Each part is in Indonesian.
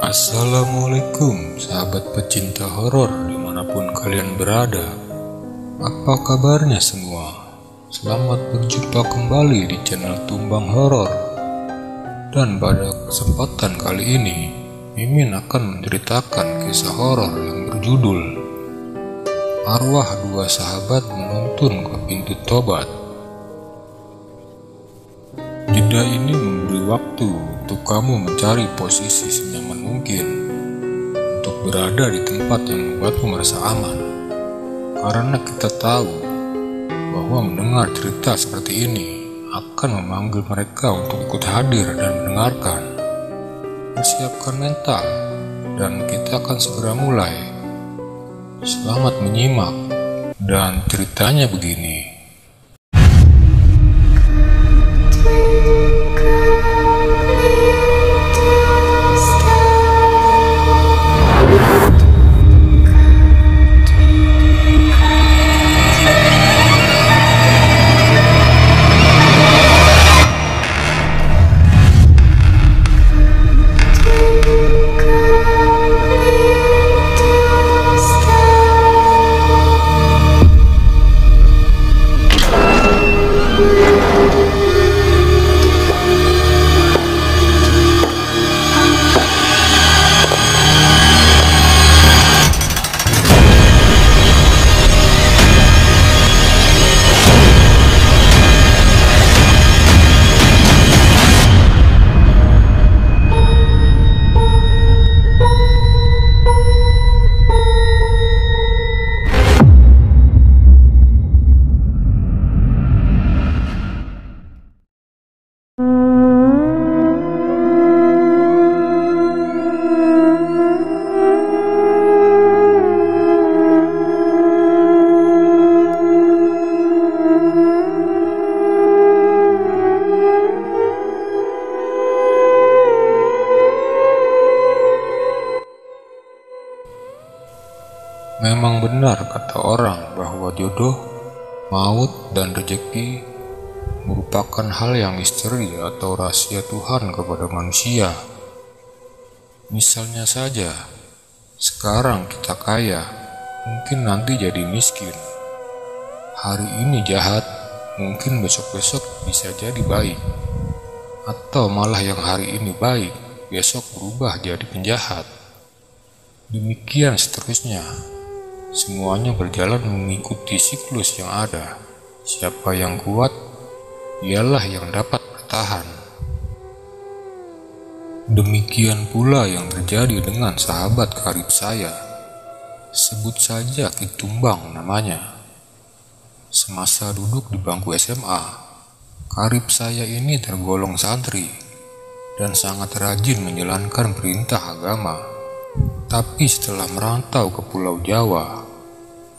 Assalamualaikum sahabat pecinta horor dimanapun kalian berada. Apa kabarnya semua? Selamat berjumpa kembali di channel Tumbang Horor. Dan pada kesempatan kali ini Mimin akan menceritakan kisah horor yang berjudul Arwah Dua Sahabat Menuntun ke Pintu Tobat. Jeda ini memberi waktu untuk kamu mencari posisi senyaman mungkin untuk berada di tempat yang membuatmu merasa aman, karena kita tahu bahwa mendengar cerita seperti ini akan memanggil mereka untuk ikut hadir dan mendengarkan. Persiapkan mental dan kita akan segera mulai. Selamat menyimak, dan ceritanya begini. Memang benar kata orang bahwa jodoh, maut, dan rezeki merupakan hal yang misteri atau rahasia Tuhan kepada manusia. Misalnya saja, sekarang kita kaya, mungkin nanti jadi miskin. Hari ini jahat, mungkin besok-besok bisa jadi baik. Atau malah yang hari ini baik, besok berubah jadi penjahat. Demikian seterusnya. Semuanya berjalan mengikuti siklus yang ada. Siapa yang kuat, ialah yang dapat bertahan. Demikian pula yang terjadi dengan sahabat karib saya. Sebut saja Ki Tumbang namanya. Semasa duduk di bangku SMA, karib saya ini tergolong santri dan sangat rajin menjalankan perintah agama. Tapi setelah merantau ke Pulau Jawa,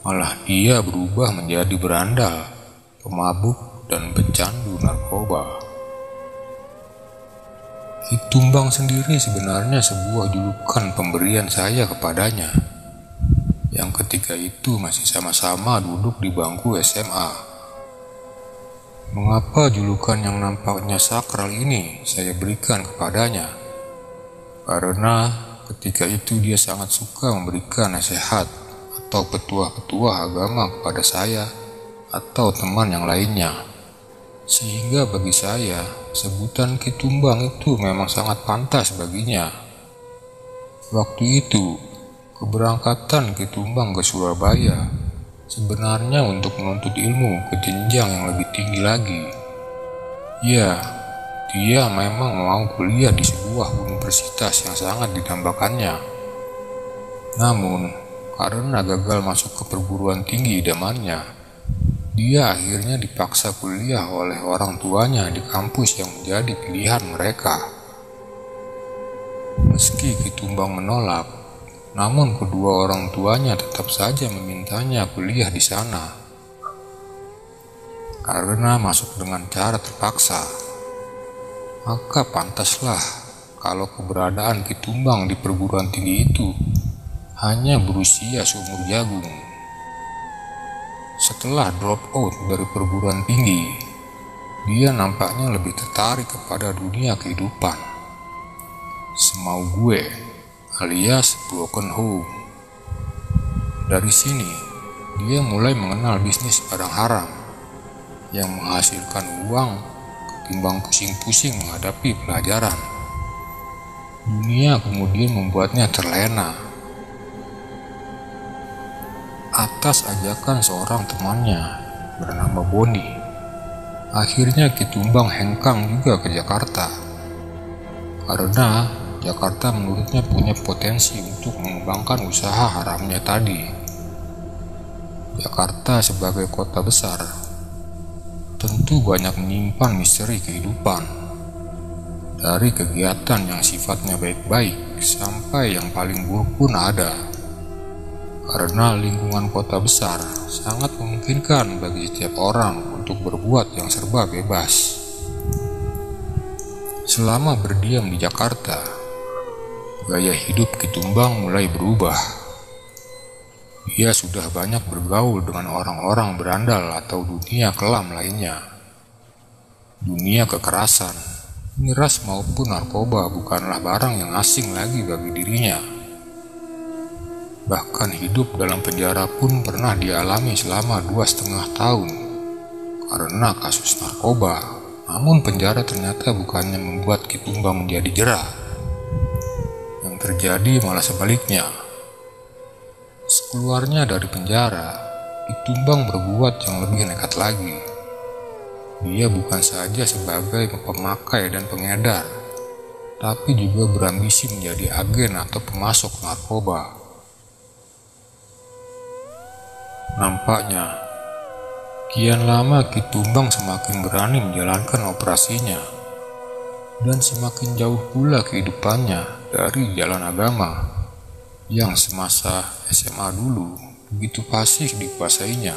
malah dia berubah menjadi berandal, pemabuk, dan pecandu narkoba. Ki Tumbang sendiri sebenarnya sebuah julukan pemberian saya kepadanya, yang ketika itu masih sama-sama duduk di bangku SMA. Mengapa julukan yang nampaknya sakral ini saya berikan kepadanya? Karena ketika itu dia sangat suka memberikan nasihat atau petuah-petuah agama kepada saya atau teman yang lainnya. Sehingga bagi saya, sebutan Ki Tumbang itu memang sangat pantas baginya. Waktu itu, keberangkatan Ki Tumbang ke Surabaya sebenarnya untuk menuntut ilmu ke jenjang yang lebih tinggi lagi. Ya, dia memang mau kuliah di sebuah universitas yang sangat didambakannya. Namun, karena gagal masuk ke perguruan tinggi idamannya, dia akhirnya dipaksa kuliah oleh orang tuanya di kampus yang menjadi pilihan mereka. Meski Ki Tumbang menolak, namun kedua orang tuanya tetap saja memintanya kuliah di sana. Karena masuk dengan cara terpaksa, maka pantaslah kalau keberadaan Ki Tumbang di perguruan tinggi itu hanya berusia seumur jagung. Setelah drop out dari perguruan tinggi, dia nampaknya lebih tertarik kepada dunia kehidupan. Semau gue, alias broken home. Dari sini, dia mulai mengenal bisnis barang haram yang menghasilkan uang ketimbang pusing-pusing menghadapi pelajaran. Dunia kemudian membuatnya terlena. Atas ajakan seorang temannya bernama Boni, akhirnya Kitumbang hengkang juga ke Jakarta. Karena Jakarta menurutnya punya potensi untuk mengembangkan usaha haramnya tadi. Jakarta sebagai kota besar tentu banyak menyimpan misteri kehidupan, dari kegiatan yang sifatnya baik-baik sampai yang paling buruk pun ada. Karena lingkungan kota besar sangat memungkinkan bagi setiap orang untuk berbuat yang serba bebas. Selama berdiam di Jakarta, gaya hidup Kitumbang mulai berubah. Dia sudah banyak bergaul dengan orang-orang berandal atau dunia kelam lainnya. Dunia kekerasan, miras maupun narkoba bukanlah barang yang asing lagi bagi dirinya. Bahkan hidup dalam penjara pun pernah dialami selama 2,5 tahun karena kasus narkoba. Namun penjara ternyata bukannya membuat Kitumbang menjadi jera. Yang terjadi malah sebaliknya. Sekeluarnya dari penjara, Kitumbang berbuat yang lebih nekat lagi. Dia bukan saja sebagai pemakai dan pengedar, tapi juga berambisi menjadi agen atau pemasok narkoba. Nampaknya, kian lama Kitumbang semakin berani menjalankan operasinya, dan semakin jauh pula kehidupannya dari jalan agama yang semasa SMA dulu begitu pasif dikuasainya.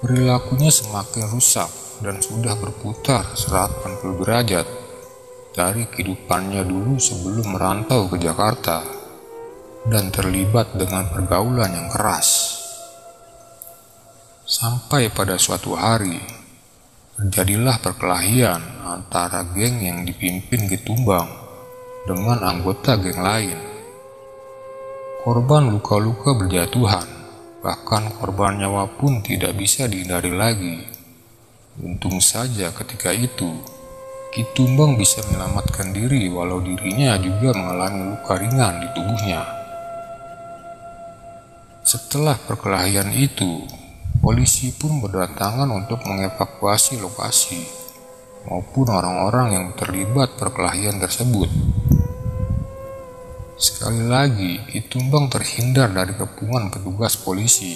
Perilakunya semakin rusak dan sudah berputar 180 derajat dari kehidupannya dulu sebelum merantau ke Jakarta dan terlibat dengan pergaulan yang keras. Sampai pada suatu hari, terjadilah perkelahian antara geng yang dipimpin Kitumbang dengan anggota geng lain. Korban luka-luka berjatuhan, bahkan korban nyawa pun tidak bisa dihindari lagi. Untung saja ketika itu, Kitumbang bisa menyelamatkan diri walau dirinya juga mengalami luka ringan di tubuhnya. Setelah perkelahian itu, polisi pun berdatangan untuk mengevakuasi lokasi maupun orang-orang yang terlibat perkelahian tersebut. Sekali lagi, Kitumbang terhindar dari kepungan petugas polisi.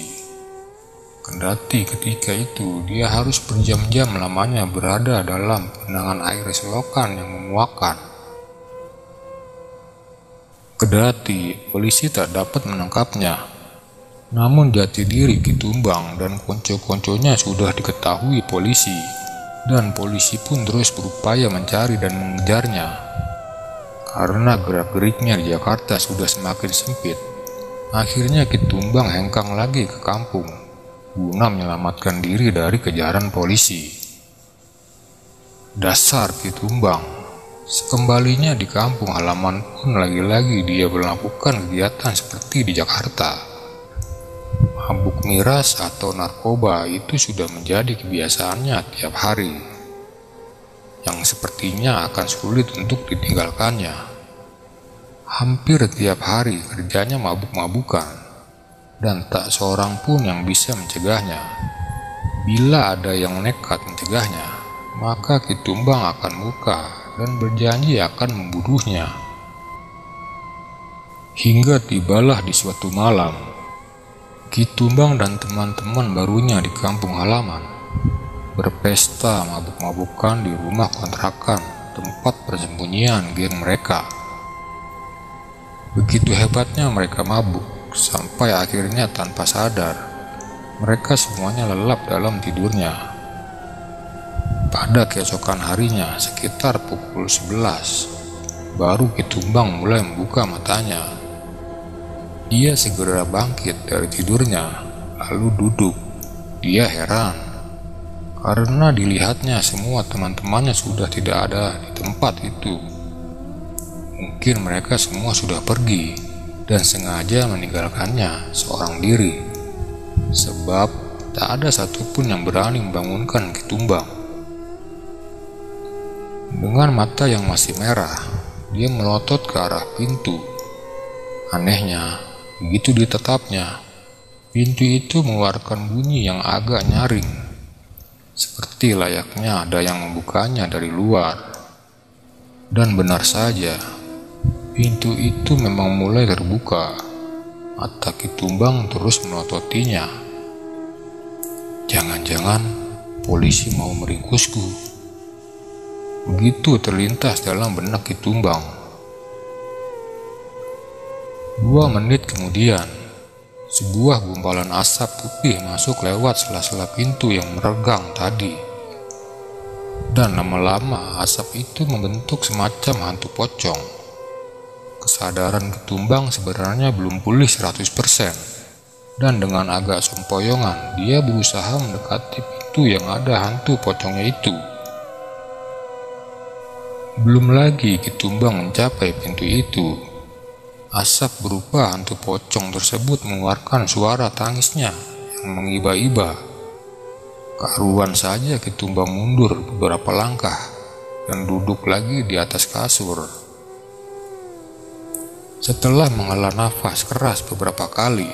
Kendati ketika itu dia harus berjam-jam lamanya berada dalam genangan air selokan yang memuakkan. Kendati polisi tak dapat menangkapnya, namun jati diri Kitumbang dan konco-konconya sudah diketahui polisi, dan polisi pun terus berupaya mencari dan mengejarnya. Karena gerak-geriknya di Jakarta sudah semakin sempit, akhirnya Kitumbang hengkang lagi ke kampung guna menyelamatkan diri dari kejaran polisi. Dasar Kitumbang, sekembalinya di kampung halaman pun lagi-lagi dia melakukan kegiatan seperti di Jakarta. Mabuk miras atau narkoba itu sudah menjadi kebiasaannya tiap hari, yang sepertinya akan sulit untuk ditinggalkannya. Hampir tiap hari kerjanya mabuk-mabukan, dan tak seorang pun yang bisa mencegahnya. Bila ada yang nekat mencegahnya, maka Kitumbang akan murka dan berjanji akan membunuhnya. Hingga tibalah di suatu malam, Kitumbang dan teman-teman barunya di kampung halaman berpesta mabuk-mabukan di rumah kontrakan tempat persembunyian geng mereka. Begitu hebatnya mereka mabuk, sampai akhirnya tanpa sadar, mereka semuanya lelap dalam tidurnya. Pada keesokan harinya, sekitar pukul 11, baru Kitumbang mulai membuka matanya. Dia segera bangkit dari tidurnya, lalu duduk. Dia heran, karena dilihatnya semua teman-temannya sudah tidak ada di tempat itu. Mungkin mereka semua sudah pergi dan sengaja meninggalkannya seorang diri, sebab tak ada satupun yang berani membangunkan Ki Tumbang. Dengan mata yang masih merah, dia melotot ke arah pintu. Anehnya, begitu ditatapnya, pintu itu mengeluarkan bunyi yang agak nyaring, seperti layaknya ada yang membukanya dari luar. Dan benar saja, pintu itu memang mulai terbuka. Mata Ki Tumbang terus melototinya. Jangan-jangan polisi mau meringkusku. Begitu terlintas dalam benak Ki Tumbang. 2 menit kemudian, sebuah gumpalan asap putih masuk lewat sela-sela pintu yang meregang tadi. Dan lama-lama asap itu membentuk semacam hantu pocong. Kesadaran Ki Tumbang sebenarnya belum pulih 100%. Dan dengan agak sempoyongan, dia berusaha mendekati pintu yang ada hantu pocongnya itu. Belum lagi Ki Tumbang mencapai pintu itu, asap berupa hantu pocong tersebut mengeluarkan suara tangisnya yang mengiba-iba. Karuan saja Ki Tumbang mundur beberapa langkah dan duduk lagi di atas kasur. Setelah menghela nafas keras beberapa kali,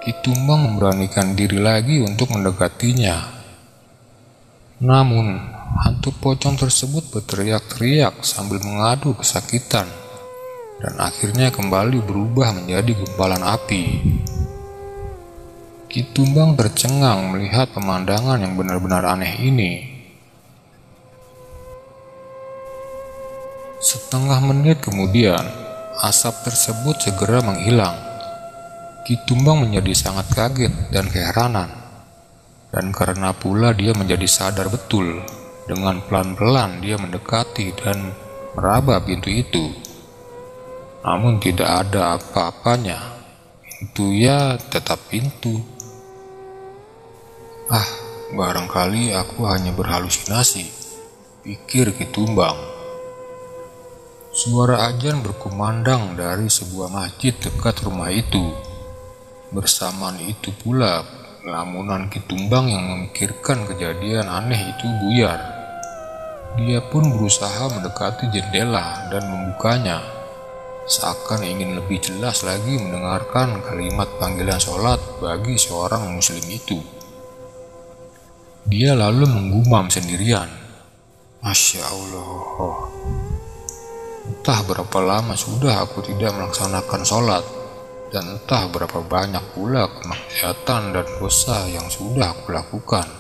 Ki Tumbang memberanikan diri lagi untuk mendekatinya. Namun, hantu pocong tersebut berteriak-teriak sambil mengadu kesakitan dan akhirnya kembali berubah menjadi gumpalan api. Ki Tumbang tercengang melihat pemandangan yang benar-benar aneh ini. Setengah menit kemudian, asap tersebut segera menghilang. Ki Tumbang menjadi sangat kaget dan keheranan. Dan karena pula dia menjadi sadar betul, dengan pelan-pelan dia mendekati dan meraba pintu itu. Namun tidak ada apa-apanya. Pintu ya tetap pintu. Barangkali aku hanya berhalusinasi, pikir Ki Tumbang. Suara azan berkumandang dari sebuah masjid dekat rumah itu. Bersamaan itu pula, lamunan Ki Tumbang yang memikirkan kejadian aneh itu buyar. Dia pun berusaha mendekati jendela dan membukanya, seakan ingin lebih jelas lagi mendengarkan kalimat panggilan sholat bagi seorang muslim itu. Dia lalu menggumam sendirian, Masya Allah, entah berapa lama sudah aku tidak melaksanakan sholat, dan entah berapa banyak pula kemaksiatan dan dosa yang sudah aku lakukan.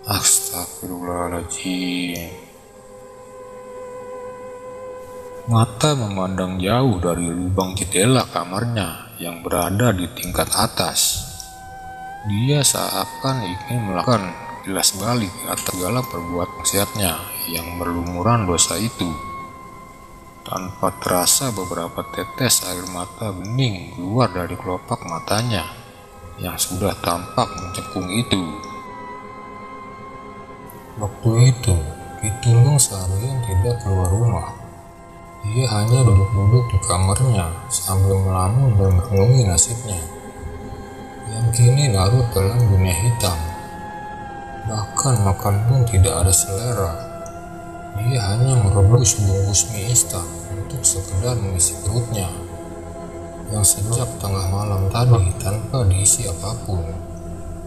Astagfirullahaladzim. Mata memandang jauh dari lubang jendela kamarnya yang berada di tingkat atas. Dia seakan ingin melakukan kilas balik atas segala perbuatan maksiatnya yang berlumuran dosa itu. Tanpa terasa beberapa tetes air mata bening keluar dari kelopak matanya yang sudah tampak mencekung itu. Waktu itu, Ki Tumbang seharian tidak keluar rumah. Dia hanya duduk-duduk di kamarnya sambil melamun dan merenungi nasibnya yang kini larut dalam dunia hitam. Bahkan makan pun tidak ada selera. Dia hanya merebus bungkus mie instan untuk sekedar mengisi perutnya yang sejak tengah malam tadi tanpa diisi apapun,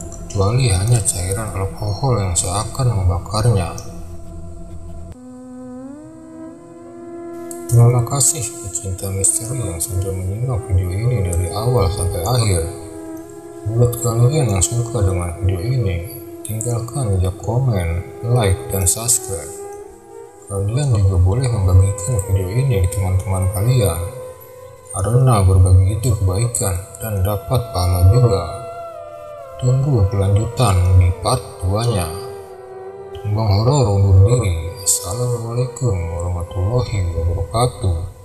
kecuali hanya cairan alkohol yang seakan membakarnya. Terima kasih pecinta misteri yang sudah menyimak video ini dari awal sampai akhir. Buat kalian yang suka dengan video ini, tinggalkan jejak komen, like, dan subscribe. Kalian juga boleh membagikan video ini ke teman-teman kalian, karena berbagi itu kebaikan dan dapat pahala juga. Tunggu kelanjutan di part 2-nya. Tumbang Horor undur diri. Assalamualaikum warahmatullahi wabarakatuh.